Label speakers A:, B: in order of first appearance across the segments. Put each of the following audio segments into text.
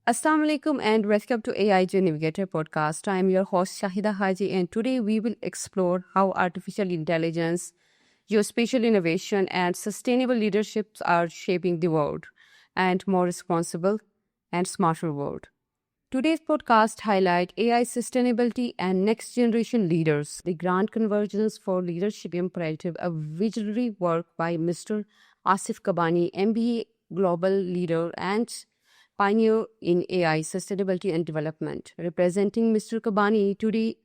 A: Assalamu alaikum and welcome to AIJ Navigator podcast. I am your host Shahida Haji, and today we will explore how artificial intelligence, geospatial innovation, and sustainable leaderships are shaping the world and more responsible and smarter world. Today's podcast highlight AI sustainability and next generation leaders, the grand convergence for leadership imperative, a visionary work by Mr. Asif Kabani, MBA global leader and pioneer in AI sustainability and development. Representing Mr. Kabani today,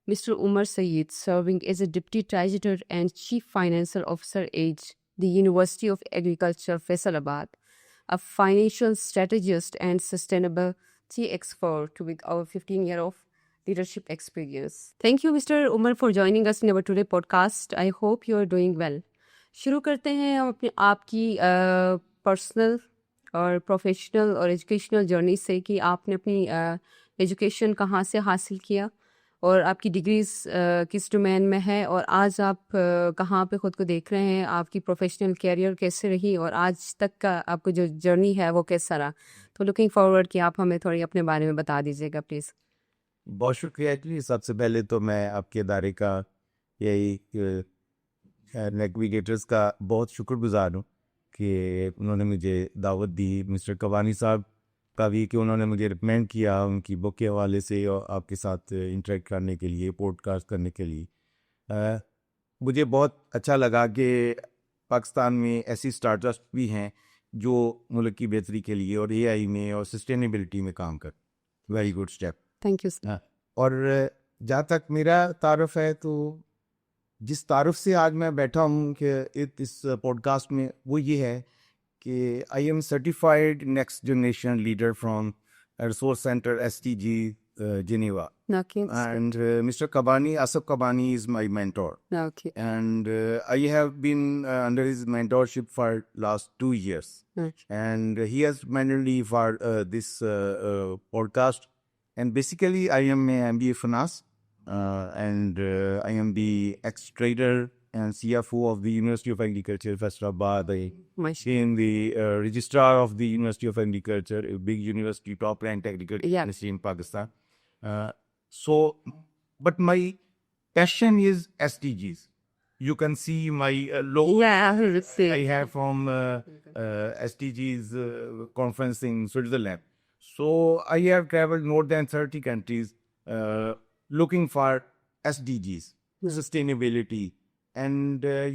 A: Mr. Umar Sayed, serving as a Deputy Treasurer and Chief Financial Officer at the University of Agriculture, Faisalabad, a financial strategist and sustainability expert with over 15 years of leadership experience. Thank you, Mr. Umar, for joining us in our today podcast. I hope you are doing well. शुरू करते हैं हम अपने आपकी personal और professional और educational journey से कि आपने अपनी एजुकेशन कहाँ से हासिल किया और आपकी डिग्रीज किस डोमेन में है और आज आप कहाँ पे ख़ुद को देख रहे हैं, आपकी प्रोफेशनल कैरियर कैसे रही और आज तक का आपको जो जर्नी है वो कैसा रहा. तो लुकिंग फॉरवर्ड कि आप हमें थोड़ी अपने बारे में बता दीजिएगा प्लीज़.
B: बहुत शुक्रिया जी. सबसे पहले तो मैं आपके इदारे का यही नेविगेटर्स का बहुत शुक्रगुजार हूँ कि उन्होंने मुझे दावत दी, मिस्टर कबानी साहब का भी कि उन्होंने मुझे रिकमेंड किया उनकी बुक के हवाले से और आपके साथ इंटरेक्ट करने के लिए, पॉडकास्ट करने के लिए. मुझे बहुत अच्छा लगा कि पाकिस्तान में ऐसी स्टार्टअप भी हैं जो मुल्क की बेहतरी के लिए और एआई में और सस्टेनेबिलिटी में काम कर. Very good step.
A: Thank you sir.
B: और जहाँ तक मेरा तारुफ है तो जिस तारुफ से आज मैं बैठा हूँ कि इस पॉडकास्ट में वो ये है कि I am certified next generation leader from resource centre STG Geneva.
A: Okay.
B: And Mr. Kabani, Asif Kabani is my mentor.
A: Okay.
B: And I have been under his mentorship for last 2 years.
A: Okay.
B: And he has mentored me for this podcast. And basically, I am an MBA finance. And I am the ex-trader and CFO of the University of Agriculture, Faisalabad. I am the registrar of the University of Agriculture, a big university, top-ranked agriculture university in Pakistan. But my passion is SDGs. You can see my logo.
A: Yeah,
B: I have from SDGs conference in Switzerland. So I have traveled more than 30 countries looking for SDGs, sustainability. And, the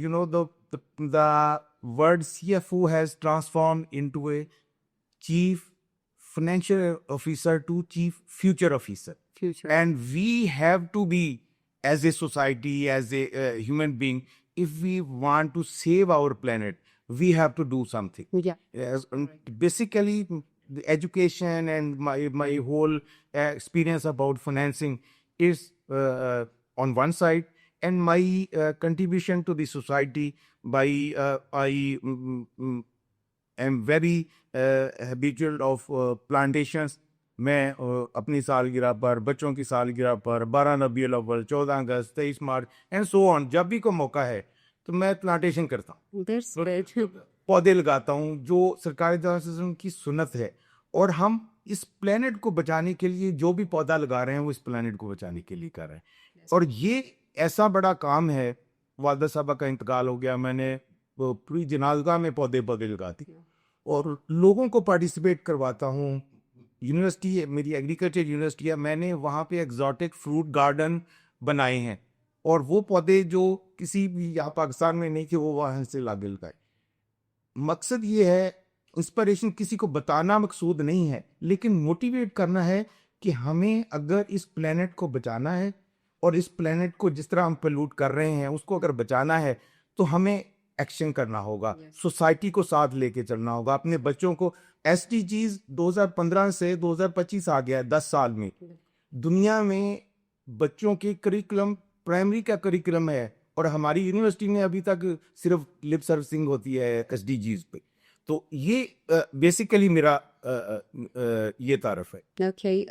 B: word CFO has transformed into a chief financial officer to chief future officer. And we have to be, as a society, as a human being, if we want to save our planet, we have to do something.
A: Yeah.
B: Basically, the education and my whole experience about financing is on one side, and my contribution to the society by I am very habitual of plantations. मैं अपनी सालगिरह पर, बच्चों की सालगिरह पर, 12 रबीउल अव्वल, 14 अगस्त, 23 मार्च and so on, जब भी कोई मौका है तो मैं प्लांटेशन करता हूँ, पौधे लगाता हूँ जो सरकारी तरफ की सुन्नत है. और हम इस प्लेनेट को बचाने के लिए जो भी पौधा लगा रहे हैं वो इस प्लेनेट को बचाने के लिए कर रहे हैं. और ये ऐसा बड़ा काम है. वालदा साहबा का इंतकाल हो गया, मैंने पूरी जनाज़गाह में पौधे लगाती और लोगों को पार्टिसिपेट करवाता हूँ. यूनिवर्सिटी है मेरी, एग्रीकल्चर यूनिवर्सिटी है, मैंने वहाँ पे एग्जॉटिक फ्रूट गार्डन बनाए हैं और वो पौधे जो किसी भी यहाँ पाकिस्तान में नहीं थे वो वहाँ से लागे लगाए. मकसद ये है, इंस्पिरेशन किसी को बताना मकसूद नहीं है, लेकिन मोटिवेट करना है कि हमें अगर इस प्लेनेट को बचाना है और इस प्लेनेट को जिस तरह हम पोल्यूट कर रहे हैं उसको अगर बचाना है तो हमें एक्शन करना होगा. सोसाइटी को साथ लेके चलना होगा. अपने बच्चों को SDGs 2015 से 2025 आ गया, 10 साल में दुनिया में बच्चों के करिकुलम प्राइमरी का करिकुलम है और हमारी यूनिवर्सिटी में अभी तक सिर्फ लिप सर्विसिंग होती है SDGs पे. तो ये बेसिकली मेरा ये तारफ है.
A: Okay,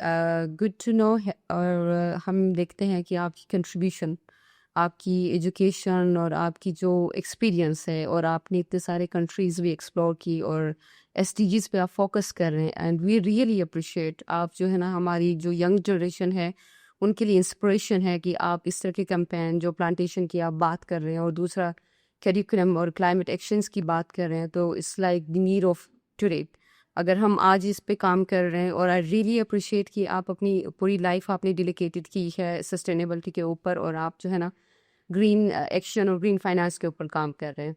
A: good to know. और हम देखते हैं कि आपकी कंट्रीब्यूशन, आपकी एजुकेशन और आपकी जो एक्सपीरियंस है और आपने इतने सारे कंट्रीज़ भी एक्सप्लोर की और SDGs पे आप फोकस कर रहे हैं एंड वी रियली अप्रिशिएट। आप जो है ना हमारी जो यंग जनरेशन है उनके लिए इंस्पिरेशन है कि आप इस तरह के कैंपेन जो प्लांटेशन की आप बात कर रहे हैं और दूसरा करिकुलम और क्लाइमेट एक्शंस की बात कर रहे हैं, तो it's like the need of today. अगर हम आज इस पे काम कर रहे हैं और आई रियली अप्रिशिएट कि आप अपनी पूरी लाइफ आपने डेडिकेटेड की है सस्टेनेबिलिटी के ऊपर और आप जो है ना ग्रीन एक्शन और ग्रीन फाइनेंस के ऊपर काम कर रहे हैं।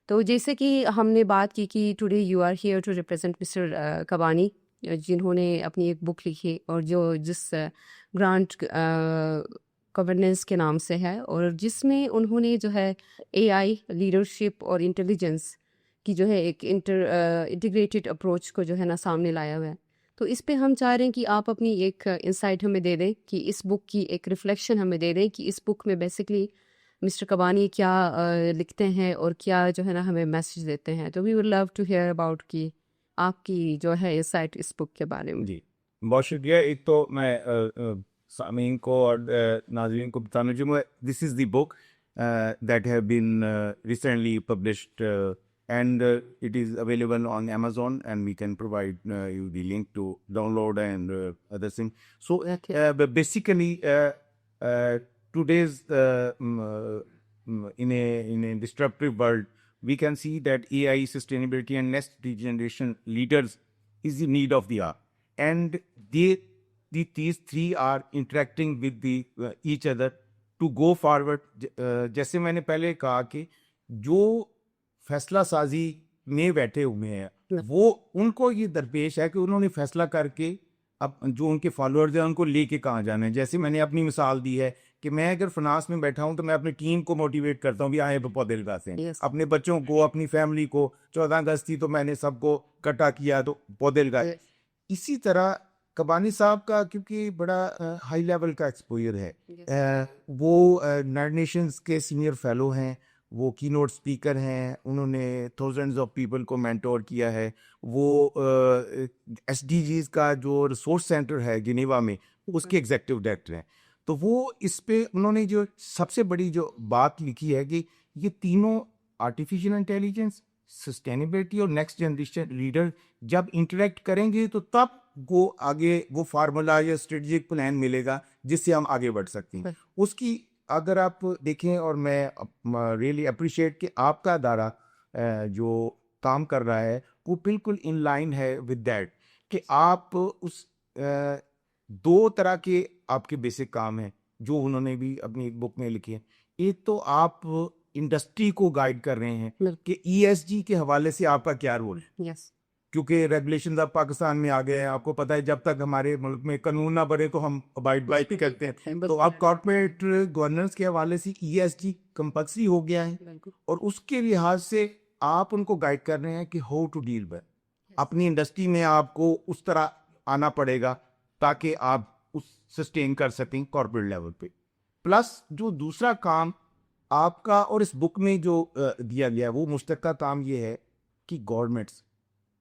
A: तो जैसे कि हमने बात की कि today you are here to represent mister Kabani, जिन्होंने अपनी एक बुक लिखी और जिस ग्रांट गवर्नेंस के नाम से है और जिसमें उन्होंने जो है AI लीडरशिप और इंटेलिजेंस की जो है एक इंटीग्रेटेड अप्रोच को जो है ना सामने लाया हुआ है। तो इस पे हम चाह रहे हैं कि आप अपनी एक इंसाइट हमें दे दें, कि इस बुक की एक रिफ्लेक्शन हमें दे दें कि इस बुक में बेसिकली मिस्टर कबानी क्या लिखते हैं और क्या जो है ना हमें मैसेज देते हैं। तो we would love to hear about कि आपकी जो है इंसाइट इस बुक के बारे में।
B: जी, बहुत शुक्रिया। एक तो मैं सामीन को और नाज़रीन को बताना चाहूँगा, this is the book that have been recently published and it is available on Amazon and we can provide you the link to download and other things. So but basically today's in a disruptive world, we can see that AI, sustainability and next generation leaders is the need of the hour, and these three are interacting with the each other to go forward. जैसे मैंने पहले कहा कि जो फैसला साजी में बैठे हुए हैं वो उनको ये दरपेश है कि उन्होंने फैसला करके अब जो उनके फॉलोअर्स हैं उनको लेके कहाँ जाना है। जैसे मैंने अपनी मिसाल दी है कि मैं अगर फाइनेंस में बैठा हूँ तो मैं अपनी टीम को मोटिवेट करता हूँ भी आए पौधे लगाते हैं,
A: Yes.
B: अपने बच्चों को, अपनी फैमिली को। 14 अगस्त थी तो मैंने सबको इकट्ठा किया तो पौधे लगाए। इसी तरह कबानी साहब का क्योंकि बड़ा हाई लेवल का एक्सपोजर है, वो यूनाइटेड नेशंस के सीनियर फेलो हैं, वो की नोट स्पीकर हैं, उन्होंने थाउजेंड्स ऑफ पीपल को मेंटोर किया है, वो SDGs का जो रिसोर्स सेंटर है जिनेवा में उसके एग्जीक्यूटिव डायरेक्टर हैं। तो वो इस पे उन्होंने जो सबसे बड़ी जो बात लिखी है कि ये तीनों आर्टिफिशियल इंटेलिजेंस, सस्टेनेबिलिटी और नेक्स्ट जनरेशन लीडर जब इंटरेक्ट करेंगे तो तब वो आगे वो फार्मूला या स्ट्रेटेजिक प्लान मिलेगा जिससे हम आगे बढ़ सकते हैं। उसकी अगर आप देखें, और मैं रियली अप्रिशिएट कि आपका अदारा जो काम कर रहा है वो बिल्कुल इन लाइन है विद दैट, कि आप उस दो तरह के आपके बेसिक काम हैं जो उन्होंने भी अपनी बुक में लिखे हैं। एक तो आप इंडस्ट्री को गाइड कर रहे हैं कि ESG के हवाले से आपका क्या रोल है।
A: Yes.
B: क्योंकि रेगुलेशन अब पाकिस्तान में आ गए हैं, आपको पता है जब तक हमारे मुल्क में कानून ना बने तो हम अबाइड बाई भी करते हैं। तो अब कॉर्पोरेट गवर्नेंस के हवाले से ESG कंपल्सरी हो गया है और उसके लिहाज से आप उनको गाइड कर रहे हैं कि हाउ टू डील विद। अपनी इंडस्ट्री में आपको उस तरह आना पड़ेगा ताकि आप उस सस्टेन कर सकें कॉर्पोरेट लेवल पे। प्लस जो दूसरा काम आपका और इस बुक में जो दिया गया है वो मुश्तरका काम ये है कि गवर्नमेंट्स,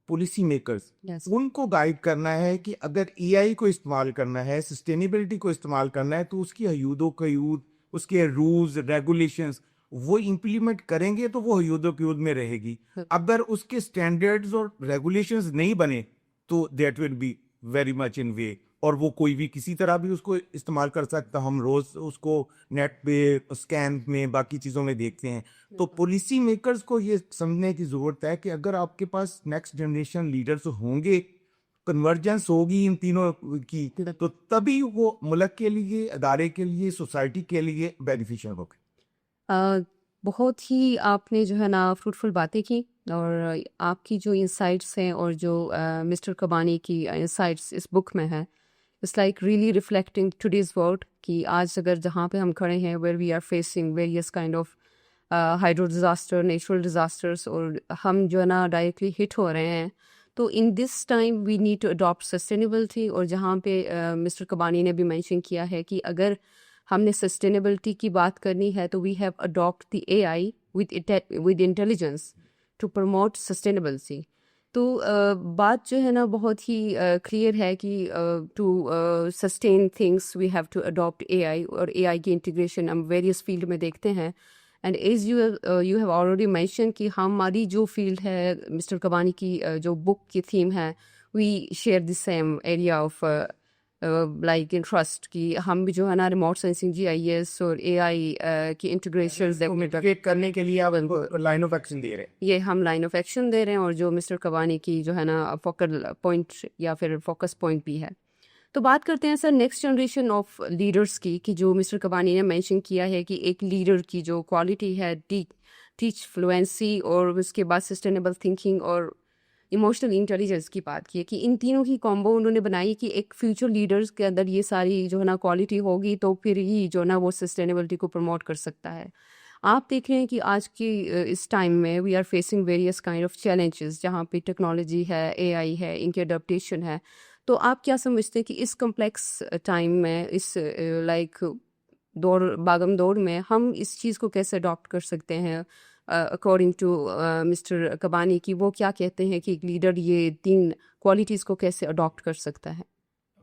B: पॉलिसी मेकर्स,
A: Yes.
B: उनको गाइड करना है कि अगर AI को इस्तेमाल करना है, सस्टेनेबिलिटी को इस्तेमाल करना है तो उसकी हयूदो कयूद, उसके रूल्स रेगुलेशंस वो इम्प्लीमेंट करेंगे तो वो हयूदो कयूद में रहेगी। अगर उसके स्टैंडर्ड्स और रेगुलेशंस नहीं बने तो that will be very much in way, और वो कोई भी किसी तरह भी उसको इस्तेमाल कर सकता। हम रोज उसको नेट पे, स्कैन में, बाकी चीज़ों में देखते हैं। तो पॉलिसी मेकर्स को ये समझने की ज़रूरत है कि अगर आपके पास नेक्स्ट जनरेशन लीडर्स होंगे, कन्वर्जेंस होगी इन तीनों की, तो तभी वो मुल्क के लिए, अदारे के लिए, सोसाइटी के लिए बेनिफिशियल होगा।
A: बहुत ही आपने जो है ना फ्रूटफुल बातें की और आपकी जो इंसाइट्स हैं और जो मिस्टर कबानी की इंसाइट्स इस बुक में है, it's like really reflecting today's world कि आज अगर जहाँ पे हम खड़े हैं, where we are facing various kind of hydro disaster, natural disasters, और हम जो है ना डायरेक्टली हिट हो रहे हैं। तो in this time we need to adopt sustainability, और जहाँ पे मिस्टर कबानी ने भी मेंशन किया है कि अगर हमने सस्टेनेबिलिटी की बात करनी है तो we have adopt the AI with intelligence to promote sustainability. तो बात जो है ना बहुत ही क्लियर है कि to sustain things we have to adopt AI, और AI की इंटीग्रेशन हम वेरियस फील्ड में देखते हैं। And as you have already mention कि हमारी जो फील्ड है मिस्टर कबानी की जो बुक की थीम है, we share the same area of like interest कि हम भी जो है ना रिमोट सेंसिंग GIS और AI की इंटीग्रेशन
B: मिटिगेट करने के लिए आप लाइन ऑफ एक्शन दे रहे हैं।
A: ये हम लाइन ऑफ एक्शन दे रहे हैं, और जो मिस्टर कबानी की जो है ना फोकल पॉइंट या फिर फोकस पॉइंट भी है। तो बात करते हैं sir next generation of leaders की, कि जो मिस्टर कबानी ने मेंशन किया है कि एक लीडर की जो क्वालिटी है टीच फ्लुएंसी, और उसके बाद सस्टेनेबल थिंकिंग और इमोशनल इंटेलिजेंस की बात की है, कि इन तीनों की कॉम्बो उन्होंने बनाई कि एक फ्यूचर लीडर्स के अंदर ये सारी जो है ना क्वालिटी होगी तो फिर ही जो ना वो सस्टेनेबिलिटी को प्रमोट कर सकता है। आप देख रहे हैं कि आज की इस टाइम में we are facing various kind of challenges, जहाँ पे टेक्नोलॉजी है, AI है, इनके अडोप्टेशन है। तो आप क्या समझते हैं कि इस कम्प्लेक्स टाइम में, इस लाइक दौर भागम दौड़ में, हम इस चीज़ को कैसे अडॉप्ट कर सकते हैं अकॉर्डिंग टू मिस्टर कबानी, की वो क्या कहते हैं कि एक लीडर ये 3 क्वालिटीज़ को कैसे अडॉप्ट कर सकता है?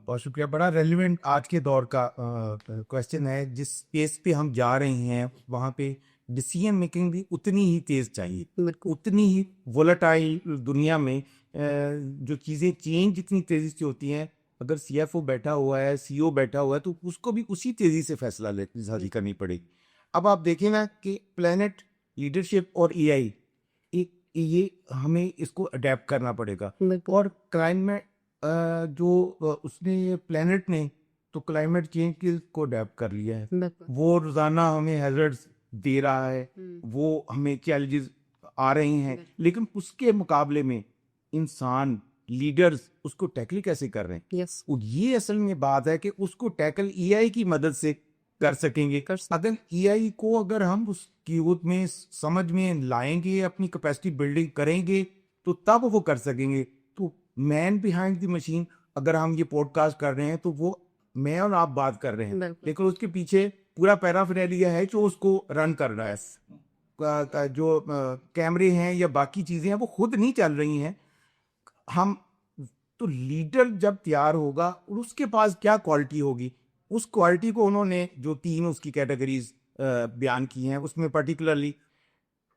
B: बहुत शुक्रिया। बड़ा रेलिवेंट आज के दौर का क्वेश्चन है। जिस पेस पे हम जा रहे हैं वहाँ पे डिसीजन मेकिंग भी उतनी ही तेज चाहिए,
A: बिल्कुल।
B: उतनी ही वोलेटाइल दुनिया में जो चीज़ें चेंज जितनी तेज़ी से होती हैं, अगर CFO बैठा हुआ है, CEO बैठा हुआ है, तो उसको भी उसी तेज़ी से फैसला साजी करनी पड़ेगी। अब आप देखें ना कि प्लेनेट लीडरशिप और AI, एक ये हमें इसको अडेप्ट करना पड़ेगा।
A: बिल्कुल।
B: और क्लाइमेट उसने ये प्लेनेट ने तो क्लाइमेट चेंज को अडेप्ट कर लिया है।
A: बिल्कुल।
B: वो रोजाना हमें हैजर्ड्स दे रहा है, वो हमें चैलेंजेस आ रहे हैं, लेकिन उसके मुकाबले में इंसान लीडर्स उसको टैकल कैसे कर रहे हैं।
A: यस।
B: और ये असल में बात है कि उसको टैकल AI की मदद से कर सकेंगे। अगर AI को अगर हम उसकी यूथ में समझ में लाएंगे, अपनी कैपेसिटी बिल्डिंग करेंगे, तो तब वो कर सकेंगे। तो मैन बिहाइंड द मशीन, अगर हम ये पॉडकास्ट कर रहे हैं तो वो मैं और आप बात कर रहे हैं, लेकिन उसके पीछे पूरा पैराफेरेलिया है जो उसको रन कर रहा है। जो कैमरे हैं या बाकी चीजें हैं वो खुद नहीं चल रही हैं। हम तो लीडर जब तैयार होगा और उसके पास क्या क्वालिटी होगी, उस क्वालिटी को उन्होंने जो 3 उसकी कैटेगरीज बयान की हैं, उसमें पर्टिकुलरली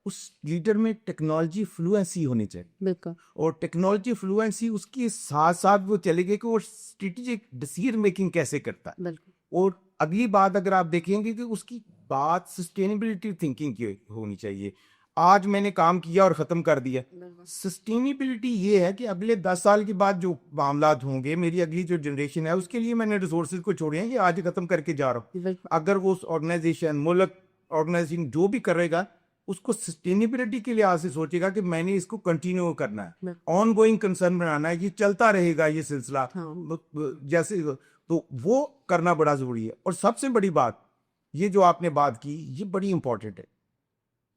B: उस लीडर में टेक्नोलॉजी फ्लुएंसी होनी चाहिए।
A: बिल्कुल।
B: और टेक्नोलॉजी फ्लुएंसी उसके साथ साथ वो चलेगी कि वो स्ट्रेटेजिक डिसीजन मेकिंग कैसे करता है।
A: बिल्कुल।
B: और अगली बात अगर आप देखेंगे कि उसकी बात सस्टेनेबिलिटी थिंकिंग की होनी चाहिए। आज मैंने काम किया और ख़त्म कर दिया। सस्टेनेबिलिटी ये है कि अगले 10 साल के बाद जो मामलात होंगे, मेरी अगली जो जनरेशन है उसके लिए मैंने रिसोर्सेज को छोड़े हैं, ये आज ख़त्म करके जा रहा हूँ। अगर वो ऑर्गेनाइजेशन, मुल्क, ऑर्गेनाइजेशन जो भी करेगा उसको सस्टेनेबिलिटी के लिहाज से सोचेगा कि मैंने इसको कंटिन्यू करना है, ऑन गोइंग कंसर्न बनाना है, कि चलता रहेगा ये सिलसिला। जैसे तो वो करना बड़ा जरूरी है। और सबसे बड़ी बात, ये जो आपने बात की, ये बड़ी इंपॉर्टेंट है।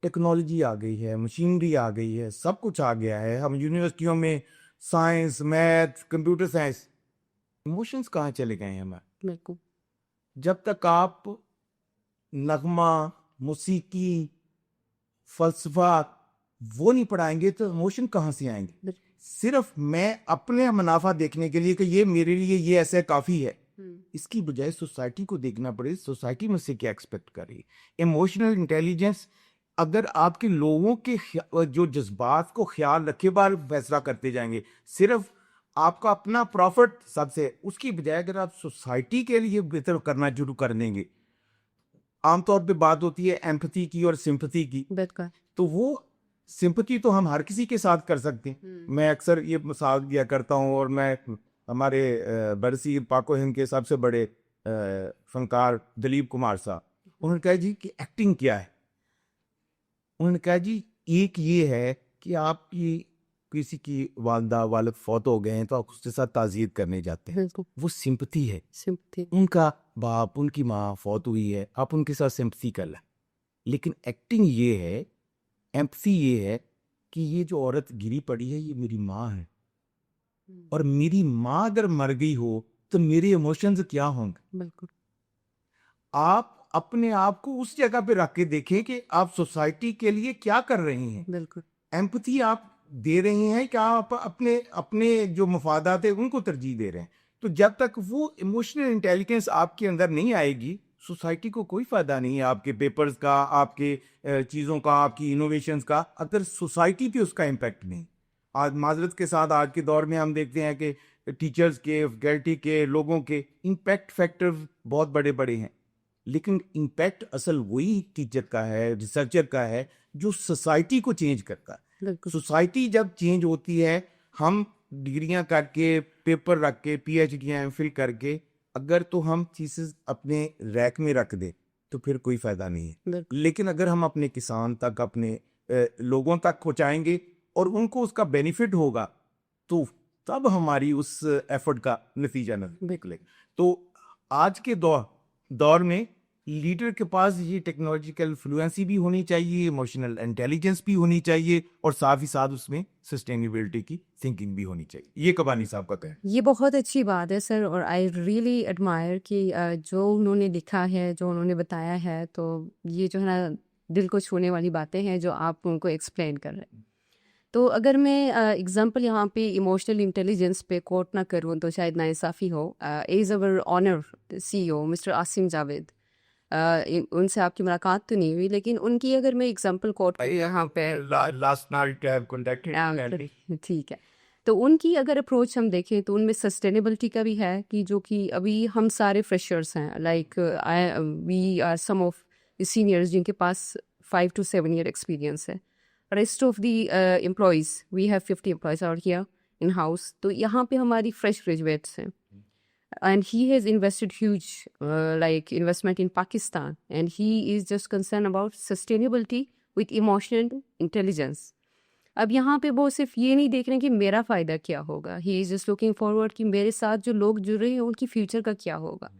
B: टेक्नोलॉजी आ गई है, मशीनरी आ गई है, सब कुछ आ गया है। हम यूनिवर्सिटियों में science, math, computer science, emotions कहाँ चले गए हैं हमारे।
A: बिल्कुल।
B: जब तक आप नगमा, मौसीकी, फलसफा वो नहीं पढ़ाएंगे तो इमोशन कहाँ से आएंगे। सिर्फ मैं अपने मुनाफा देखने के लिए कि ये मेरे लिए ये ऐसा काफी है, इसकी बजाय सोसाइटी को देखना पड़े, सोसाइटी में से क्या एक्सपेक्ट कर रही है। इमोशनल इंटेलिजेंस, अगर आपके लोगों के जो जज्बात को ख्याल रखे बार फैसला करते जाएंगे, सिर्फ आपका अपना प्रॉफिट सबसे, उसकी बजाय अगर आप सोसाइटी के लिए बेहतर करना शुरू कर देंगे। आमतौर पे बात होती है एम्पैथी की और सिंपैथी की, तो वो सिंपैथी तो हम हर किसी के साथ कर सकते हैं। मैं अक्सर ये मिसाल दिया करता हूँ, और मैं हमारे बरसी पाको हिंद के सबसे बड़े फनकार दिलीप कुमार साहब, उन्होंने कहा जी कि एक्टिंग क्या है। उन्होंने कहा जी एक ये है कि आपकी किसी की वालदा वालिद फौत हो गए हैं तो आप उसके साथ ताज़ियत करने जाते हैं, वो सिंपैथी है। उनका बाप, उनकी माँ फौत हुई है, आप उनके साथ सिंपैथी कर लें। लेकिन एक्टिंग ये है, एम्पैथी ये है कि ये जो औरत गिरी पड़ी है ये मेरी माँ है, और मेरी माँ अगर मर गई हो तो मेरे इमोशंस क्या होंगे।
A: बिल्कुल।
B: आप अपने आप को उस जगह पे रख के देखें कि आप सोसाइटी के लिए क्या कर रहे हैं।
A: बिल्कुल।
B: एम्पैथी आप दे रहे हैं कि आप अपने अपने जो मफादात है उनको तरजीह दे रहे हैं। तो जब तक वो इमोशनल इंटेलिजेंस आपके अंदर नहीं आएगी, सोसाइटी को कोई फायदा नहीं है आपके पेपर्स का, आपके चीज़ों का, आपकी इनोवेशंस का, अगर सोसाइटी पे उसका इम्पैक्ट नहीं। आज माजरत के साथ आज के दौर में हम देखते हैं कि टीचर्स के, फैकल्टी के, लोगों के इम्पैक्ट फैक्टर बहुत बड़े बड़े हैं, लेकिन इम्पैक्ट असल वही टीचर का है, रिसर्चर का है, जो सोसाइटी को चेंज करता है।
A: बिल्कुल।
B: सोसाइटी जब चेंज होती है, हम डिग्रियां करके, पेपर रख के, पीएचडी एमफिल करके, अगर तो हम चीज़ें अपने रैक में रख दें तो फिर कोई फ़ायदा नहीं है।
A: बिल्कुल।
B: लेकिन अगर हम अपने किसान तक, अपने लोगों तक पहुंचाएंगे और उनको उसका बेनिफिट होगा, तो तब हमारी उस एफर्ट का नतीजा निकलेगा। तो आज के दौर में लीडर के पास ये टेक्नोलॉजिकल फ्लुएंसी भी होनी चाहिए, इमोशनल इंटेलिजेंस भी होनी चाहिए, और साथ ही साथ उसमें सस्टेनेबिलिटी की थिंकिंग भी होनी चाहिए। ये कबानी साहब का कहना।
A: ये बहुत अच्छी बात है सर, और आई रियली एडमायर कि जो उन्होंने लिखा है, जो उन्होंने बताया है, तो ये जो है ना दिल को छूने वाली बातें हैं जो आप उनको एक्सप्लेन कर रहे हैं। तो अगर मैं एग्जांपल यहाँ पे इमोशनल इंटेलिजेंस पे कोट ना करूँ तो शायद नाइंसाफ़ी हो। Is our honour CEO mister Asim Javed, उनसे आपकी मुलाकात तो नहीं हुई, लेकिन उनकी अगर मैं एग्जांपल कोट यहाँ पे
B: last night I have contacted.
A: ठीक है, तो उनकी अगर अप्रोच हम देखें तो उनमें सस्टेनेबिलिटी का भी है, कि जो कि अभी हम सारे फ्रेशर्स हैं, like we are some of seniors जिनके पास 5 to 7 year एक्सपीरियंस है। Rest of the employees, we have 50 employees out here in house, तो यहाँ पे हमारी फ्रेश ग्रेजुएट्स हैं। And he has invested huge like investment in Pakistan, and he is just concerned about sustainability with emotional intelligence. अब यहाँ पे वो सिर्फ ये नहीं देख रहे हैं कि मेरा फ़ायदा क्या होगा, he is just looking forward कि मेरे साथ जो लोग जुड़ रहे हैं उनकी फ्यूचर का क्या होगा।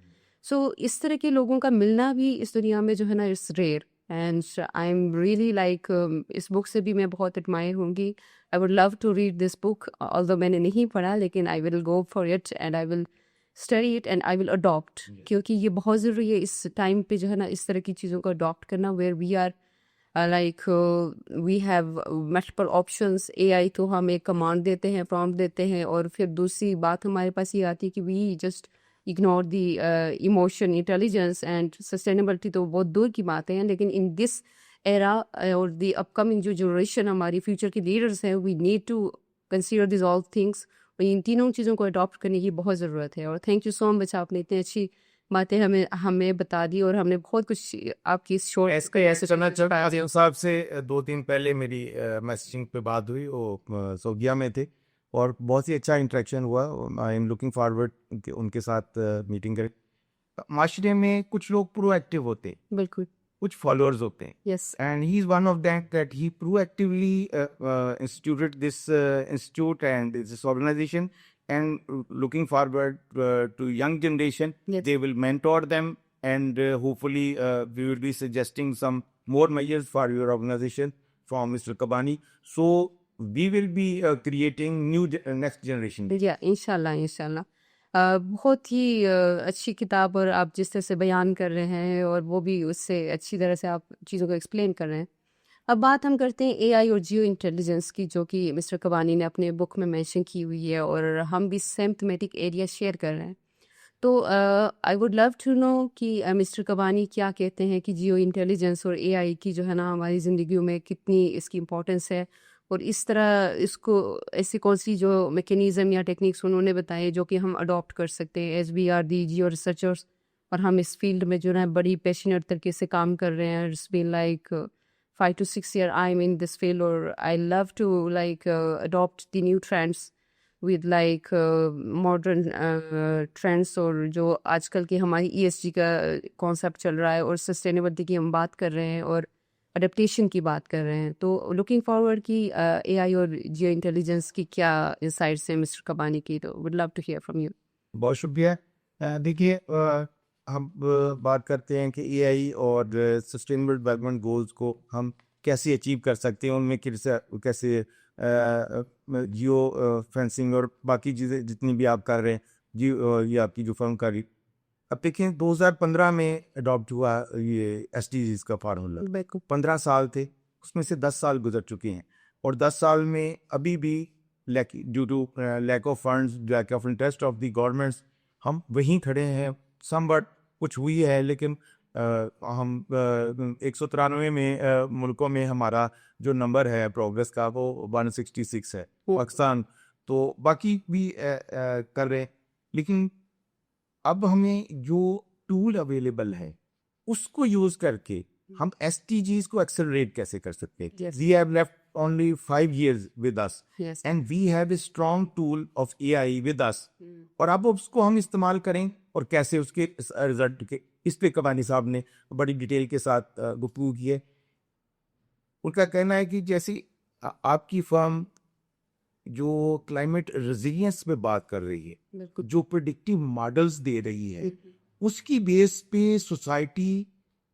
A: सो इस तरह के लोगों का मिलना भी इस दुनिया में जो है ना it's rare, and I am really like इस बुक से भी मैं बहुत एडमायर होंगी। I would love to read this book, although मैंने नहीं पढ़ा, लेकिन I will go for it and I will study it and I will adopt, क्योंकि ये बहुत ज़रूरी है इस टाइम पे जो है ना इस तरह की चीज़ों को अडॉप्ट करना, where we are like we have multiple options. AI तो हम एक कमांड देते हैं, प्रॉम्प्ट देते हैं, और फिर दूसरी बात हमारे पास ये आती है कि we just ignore the emotion intelligence and sustainability, तो बहुत दूर की बातें हैं। लेकिन इन दिस एरा और द अपकमिंग जो जनरेशन हमारी फ्यूचर के लीडर्स हैं, we need to consider this all things, इन तीनों चीज़ों को अडॉप्ट करने की बहुत ज़रूरत है। और थैंक यू सो मच, आपने इतनी अच्छी बातें हमें बता दी, और हमने बहुत कुछ आपकी इस शोर
B: ऐसे करना चाहता है। आसिम साहब से 2 दिन पहले मेरी मैसेजिंग पे बात हुई, वो सऊदीया में थे, और बहुत ही अच्छा इंटरेक्शन हुआ। आई एम लुकिंग फॉरवर्ड उनके साथ मीटिंग करें। माशरे में कुछ लोग प्रोएक्टिव होते हैं,
A: बिल्कुल।
B: कुछ फॉलोअर्स होते हैं,
A: yes.
B: and he is one of them, that he proactively instituted this institute and this organization, and looking forward to young generation.
A: Yes.
B: They will mentor them, and hopefully we will be suggesting some more measures for your organization from Mr. Kabani, so we will be creating next generation.
A: या इंशाल्लाह इंशाल्लाह। बहुत ही अच्छी किताब, और आप जिस तरह से बयान कर रहे हैं और वो भी उससे अच्छी तरह से आप चीज़ों को एक्सप्लेन कर रहे हैं। अब बात हम करते हैं एआई और जियो इंटेलिजेंस की, जो कि मिस्टर कबानी ने अपने बुक में मेंशन की हुई है, और हम भी सेम थीमेटिक एरिया शेयर कर रहे हैं। तो I would love to know कि मिस्टर कबानी क्या कहते हैं कि जियो इंटेलिजेंस और एआई की जो है ना हमारी ज़िंदगी में कितनी इसकी इम्पोर्टेंस है, और इस तरह इसको ऐसी कौन सी जो मैकेनिज़्म या टेक्निक्स उन्होंने बताए जो कि हम अडॉप्ट कर सकते हैं as we are the geo researchers, और हम इस फील्ड में जो है बड़ी पैशनेट तरीके से काम कर रहे हैं। It's been like 5 to 6 year I'm in this field, or I love to like adopt the new trends with like modern trends, और जो आजकल की हमारी ESG का कॉन्सेप्ट चल रहा है, और सस्टेनेबिलिटी की हम बात कर रहे हैं, और अडेप्टेशन की बात कर रहे हैं। तो लुकिंग फॉरवर्ड कि एआई और जियो इंटेलिजेंस की क्या इंसाइट्स हैं मिस्टर कबानी की, तो would love to hear from you.
B: बहुत शुक्रिया। देखिए, हम बात करते हैं कि एआई और सस्टेनेबल डेवलपमेंट गोल्स को हम कैसे अचीव कर सकते हैं, उनमें कैसे जियो फेंसिंग और बाकी चीज़ें जितनी भी आप कर रहे हैं, ये आपकी जो फर्म का अब देखें 2015 में अडॉप्ट हुआ ये SDGs का फार्मूला। 15 साल थे, उसमें से 10 साल गुजर चुके हैं, और 10 साल में अभी भी due to lack of funds, lack of interest of the governments, हम वहीं खड़े हैं। सम बट कुछ हुई है, लेकिन हम 193 में मुल्कों में हमारा जो नंबर है प्रोग्रेस का वो 166 है पाकिस्तान, तो बाकी भी कर रहे हैं। लेकिन अब हमें जो टूल अवेलेबल है उसको यूज करके हम SDGs को एक्सेलरेट कैसे कर सकते हैं।
A: Yes.
B: We have left only 5 years with us
A: Yes.
B: and we have a strong tool of AI with us. और अब उसको हम इस्तेमाल करें और कैसे उसके रिजल्ट के, इस पे कबानी साहब ने बड़ी डिटेल के साथ गुफ्तगू की है। उनका कहना है कि जैसे आपकी फर्म जो क्लाइमेट रेजिलियंस पे बात कर रही है,
A: बिल्कुल।
B: जो प्रिडिक्टिव मॉडल्स दे रही है, उसकी बेस पे सोसाइटी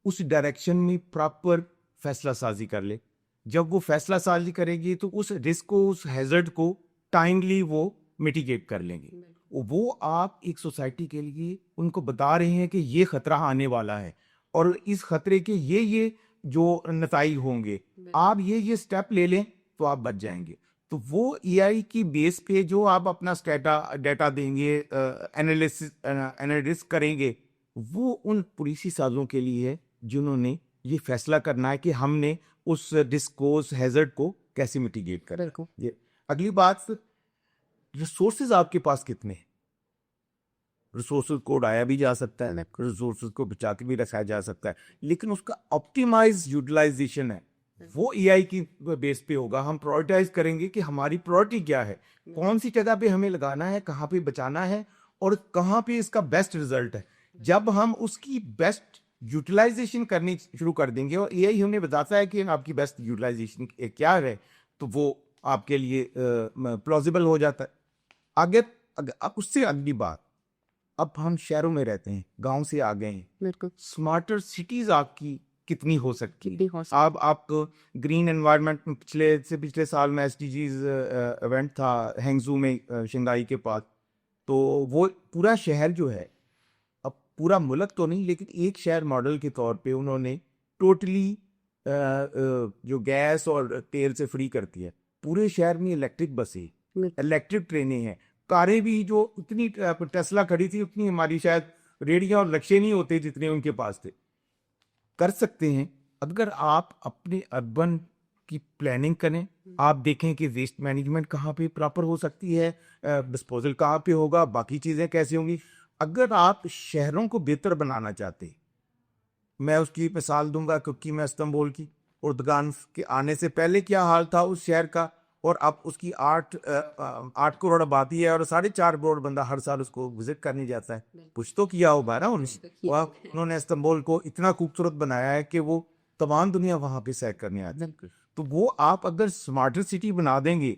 B: उस डायरेक्शन में प्रॉपर फैसला साजी कर ले। जब वो फैसला साजी करेगी तो उस रिस्क को, उस हैजर्ड को टाइमली वो मिटिगेट कर लेंगे। वो आप एक सोसाइटी के लिए उनको बता रहे हैं कि ये खतरा आने वाला है और इस खतरे के ये जो नताइज होंगे, आप ये स्टेप ले लें तो आप बच जाएंगे। तो वो AI की बेस पे जो आप अपना डेटा देंगे, एनालिसिस करेंगे, वो उन पुलिसी साजों के लिए है जिन्होंने ये फैसला करना है कि हमने उस डिस्कोर्स हैजर्ड को कैसे मिटिगेट करना है। ये अगली बात, रिसोर्सेज आपके पास कितने हैं। रिसोर्सेज को उड़ाया भी जा सकता है, रिसोर्सेज को बचा के भी रखा जा सकता है, लेकिन उसका ऑप्टिमाइज यूटिलाइजेशन है वो AI की बेस पे होगा। हम प्रायोरिटाइज करेंगे कि हमारी प्रायोरिटी क्या है, कौन सी जगह पे हमें लगाना है, कहाँ पे बचाना है और कहाँ पे इसका बेस्ट रिजल्ट है। जब हम उसकी बेस्ट यूटिलाइजेशन करनी शुरू कर देंगे और AI हमें बताता है कि आपकी बेस्ट यूटिलाइजेशन क्या है, तो वो आपके लिए प्लॉजिबल हो जाता है। आगे अब उससे अगली बात, अब हम शहरों में रहते हैं, गांव से आ गए हैं,
A: बिल्कुल।
B: स्मार्टर सिटीज आपकी कितनी हो सकती
A: कितनी
B: है।
A: हो सकती है।
B: आप ग्रीन एनवायरनमेंट में पिछले साल में SDGs इवेंट था हैंगजू में, शंघाई के पास, तो वो पूरा शहर जो है, अब पूरा मुल्क तो नहीं लेकिन एक शहर मॉडल के तौर पे उन्होंने टोटली जो गैस और तेल से फ्री करती है। पूरे शहर में इलेक्ट्रिक बसें, इलेक्ट्रिक ट्रेनें हैं, कारें भी जो उतनी टेस्ला खड़ी थी उतनी हमारी शायद रेडियां और नक्शे नहीं होते जितने उनके पास थे। कर सकते हैं अगर आप अपने अर्बन की प्लानिंग करें, आप देखें कि वेस्ट मैनेजमेंट कहाँ पे प्रॉपर हो सकती है, डिस्पोजल कहाँ पे होगा, बाकी चीज़ें कैसे होंगी। अगर आप शहरों को बेहतर बनाना चाहते हैं, मैं उसकी मिसाल दूंगा क्योंकि मैं इस्तांबुल की उर्दगान के आने से पहले क्या हाल था उस शहर का, और अब उसकी 8 करोड़ आबादी है और 4.5 करोड़ बंदा हर साल उसको विजिट करने जाता है। कुछ तो किया होगा ना उन्होंने इस्तांबुल को इतना खूबसूरत बनाया है कि वो तमाम दुनिया वहां पे सैर करने आती है। तो वो आप अगर स्मार्टर सिटी बना देंगे,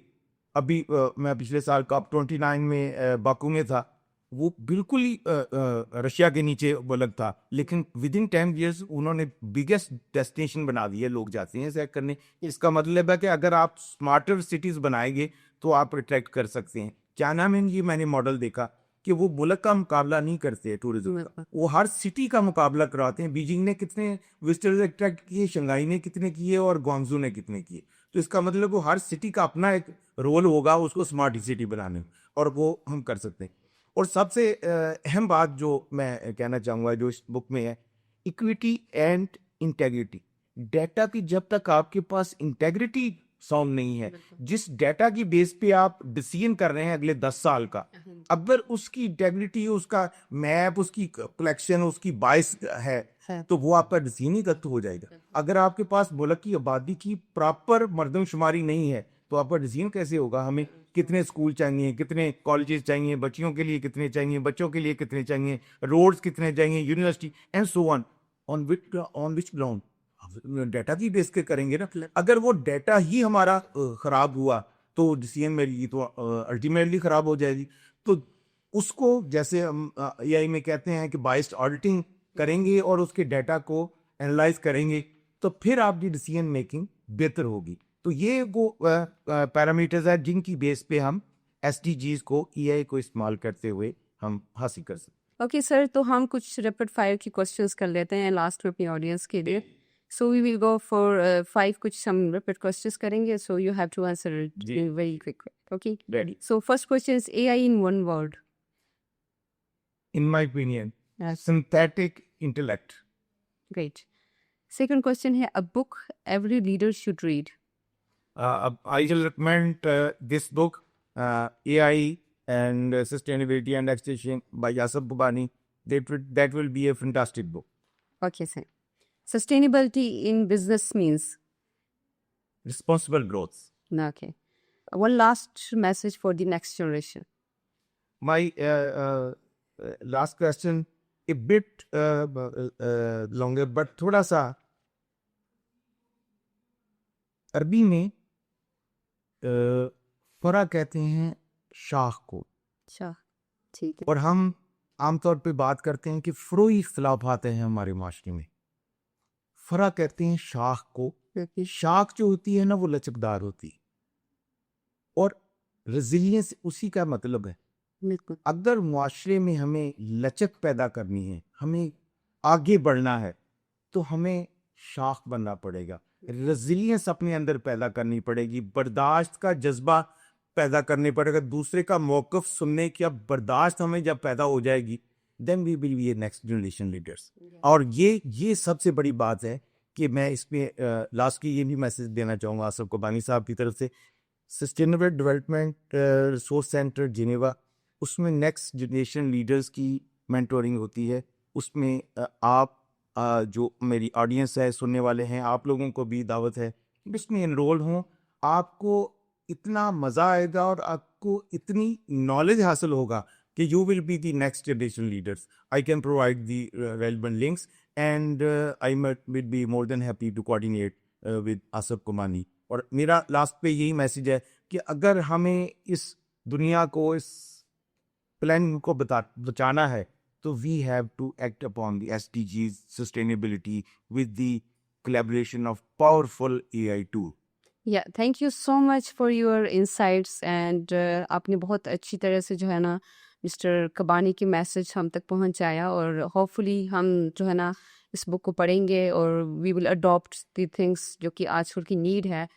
B: अभी मैं पिछले साल COP29 में बाकू में था, वो बिल्कुल ही रशिया के नीचे मुल्क था, लेकिन विद इन 10 years उन्होंने बिगेस्ट डेस्टिनेशन बना दी है, लोग जाते हैं सैर करने। इसका मतलब है कि अगर आप स्मार्टर सिटीज बनाएंगे तो आप अट्रैक्ट कर सकते हैं। चाइना में ये मैंने मॉडल देखा कि वो मुल्क का मुकाबला नहीं करते टूरिज्म का, वो हर सिटी का मुकाबला कराते हैं। बीजिंग ने कितने विजिटर्स अट्रैक्ट किए, शंघाई ने कितने किए और ग्वांगजू ने कितने किए। तो इसका मतलब वो हर सिटी का अपना एक रोल होगा उसको स्मार्ट सिटी बनाने में, और वो हम कर सकते हैं। और सबसे अहम बात जो मैं कहना चाहूँगा जो इस बुक में है, इक्विटी एंड इंटेग्रिटी। डेटा की जब तक आपके पास इंटेग्रिटी साउंड नहीं है, जिस डेटा की बेस पे आप डिसीजन कर रहे हैं अगले 10 साल का, अगर उसकी इंटेग्रिटी, उसका मैप, उसकी कलेक्शन, उसकी बाइस है तो वो आपका डिसीजन ही गलत हो जाएगा। अगर आपके पास मुल्क की आबादी की प्रॉपर मर्दमशुमारी नहीं है तो आपका डिसीजन कैसे होगा। हमें कितने स्कूल चाहिए, कितने कॉलेजेस चाहिए, बच्चियों के लिए कितने चाहिए, बच्चों के लिए कितने चाहिए, रोड्स कितने चाहिए, university and so on which ground data की बेस के करेंगे ना। अगर वो डेटा ही हमारा खराब हुआ तो डिसीजन मेरी तो अल्टीमेटली खराब हो जाएगी। तो उसको जैसे हम AI में कहते हैं कि बाइस्ड ऑडिटिंग करेंगे और उसके डेटा को एनालाइज करेंगे तो फिर आपकी डिसीजन मेकिंग बेहतर होगी। तो ये वो पैरामीटर्स है जिनकी बेस पे हम SDGs को AI को इस्तेमाल करते हुए हम हासिल कर सकते।
A: ओके सर, तो हम कुछ रैपिड फायर की क्वेश्चंस कर लेते हैं लास्ट में अपनी ऑडियंस के लिए। So we will go for 5 कुछ हम रैपिड क्वेश्चंस करेंगे, so you have to answer it very quick. Okay,
B: ready.
A: So first question is AI in one word.
B: In my opinion,
A: Yes.
B: synthetic intellect.
A: Great. Second question है, a book every leader should read.
B: I will recommend this book, AI and Sustainability and Extinction by Asif Bubani. That will be a fantastic book.
A: Okay, sir. Sustainability in business means.
B: Responsible growth.
A: Okay. One last message for the next generation.
B: My last question, a bit longer, but थोड़ा सा अरबी में फरा कहते हैं शाख को,
A: अच्छा, ठीक है.
B: और हम आमतौर पे बात करते हैं कि फ्रोई इख्तलाफात हैं हमारे माशरे में. फरा कहते हैं शाख को.
A: Okay.
B: शाख जो होती है ना वो लचकदार होती है, और रेजिलियंस उसी का मतलब है.
A: बिल्कुल.
B: अगर मुआशरे में हमें लचक पैदा करनी है, हमें आगे बढ़ना है, तो हमें शाख बनना पड़ेगा. रेजिलियंस अपने अंदर पैदा करनी पड़ेगी, बर्दाश्त का जज्बा पैदा करने पड़ेगा, दूसरे का मौक़िफ़ सुनने की अब बर्दाश्त हमें जब पैदा हो जाएगी, then we will be next generation leaders. और ये सबसे बड़ी बात है कि मैं इसमें लास्ट की ये भी मैसेज देना चाहूँगा आसिफ कुबानी साहब की तरफ से. Sustainable development resource centre Geneva, उसमें नेक्स्ट जनरेशन लीडर्स की मेंटोरिंग होती है. उसमें आप जो मेरी ऑडियंस है, सुनने वाले हैं, आप लोगों को भी दावत है कि इसमें एनरोल हों. आपको इतना मज़ा आएगा और आपको इतनी नॉलेज हासिल होगा कि you will be the next generation leaders. I can provide the relevant links and I will be more than happy to coordinate with Asif Kumani. और मेरा लास्ट पे यही मैसेज है कि अगर हमें इस दुनिया को, इस प्लान को बचाना है, तो we have to act upon the SDGs sustainability with the collaboration of powerful AI tool.
A: Yeah, thank you so much for your insights and आपने बहुत अच्छी तरह से जो है ना मिस्टर कबानी की मैसेज हम तक पहुंचाया, और होपफुली हम जो है ना इस बुक को पढ़ेंगे और we will adopt the things जो कि आजकल की नीड है.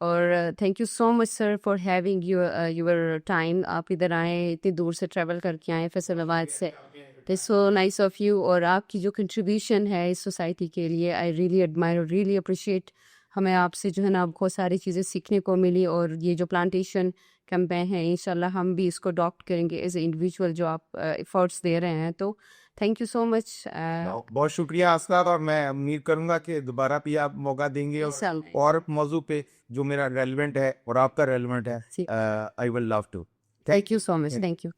A: और thank you so much sir for having your time. आप इधर आए, इतनी दूर से ट्रैवल करके आए फैसलाबाद से. It's so nice of you, और आपकी जो कंट्रीब्यूशन है इस सोसाइटी के लिए, I really admire, really appreciate. हमें आपसे जो है ना बहुत सारी चीज़ें सीखने को मिली, और ये जो प्लांटेशन कैंपेन है इंशाल्लाह हम भी इसको अडॉप्ट करेंगे एज ए इंडिविजुअल जो आप एफर्ट्स दे रहे हैं. तो थैंक यू सो मच.
B: बहुत शुक्रिया असलाद, और मैं उम्मीद करूंगा कि दोबारा भी आप मौका देंगे और मौजू पे जो मेरा रेलेवेंट है और आपका रेलेवेंट है. I will love to.
A: Thank you so much. Thank you.